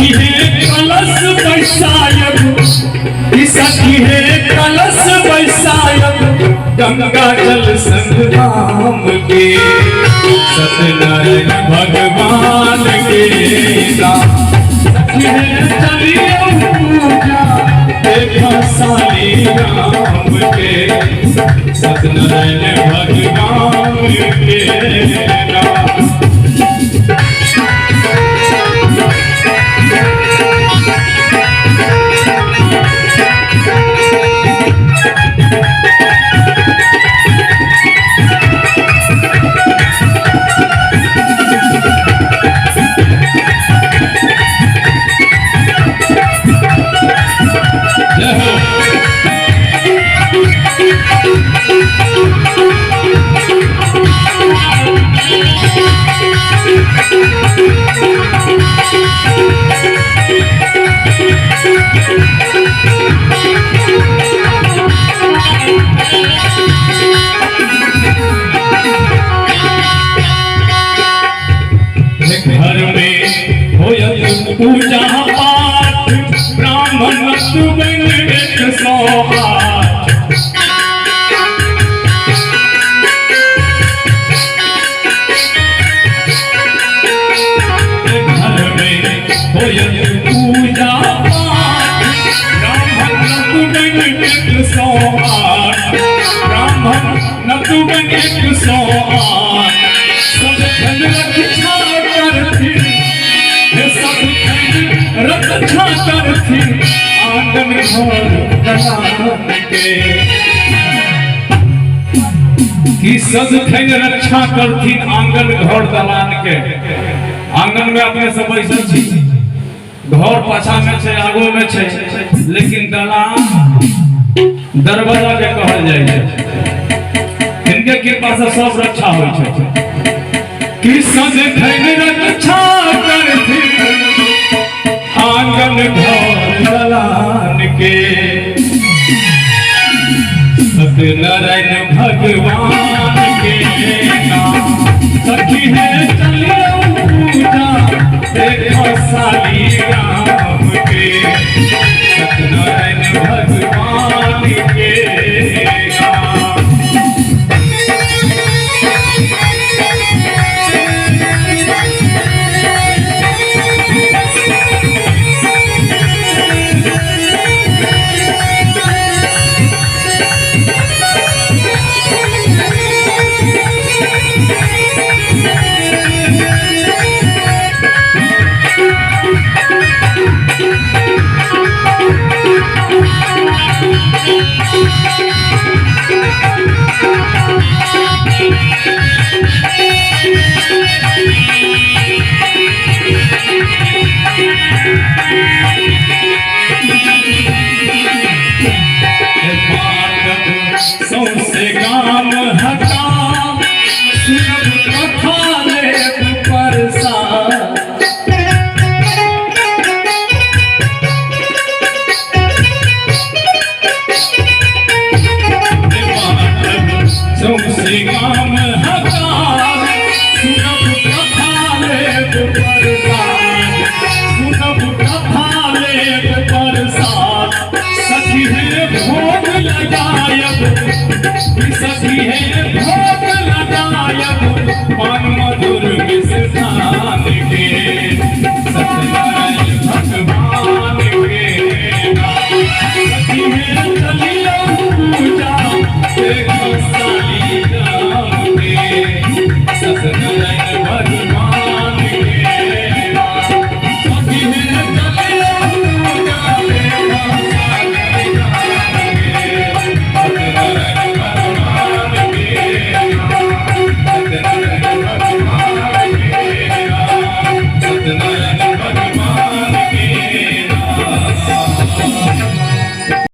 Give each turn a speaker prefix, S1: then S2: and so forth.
S1: सखी है कलश बैसायब, सखी है कलश बैसायब गंगा जल संगम के सत्यनारायण भगवान के सखी है चलिए पूजा देखा साली राम के सत्यनारायण भगवान के पूजा पाठ ब्राह्मण सुबन एक सोहार घर में होय पूजा पाठ ब्राह्मण सुबन एक सोहार ब्राह्मण सुबन एक सोहार सब धन रक्षा करती रक्षा करथी आंगन घर दलान के कि सब खैन रक्षा करथी आंगन घर दलान के। आंगन में अपने सब बैसल छी, घर पाछा में छै आगो में छै, लेकिन दलान दरवाजा के कहल जाय छै। इनके कृपा से सब रक्षा होय छै कि सब खैन रक्षा करथी आंगन घर दलान के सत्यनारायण भगवान के नाम सखी है चलिए पूजा देखो साली राम के सत्यनारायण भगवान के नाम।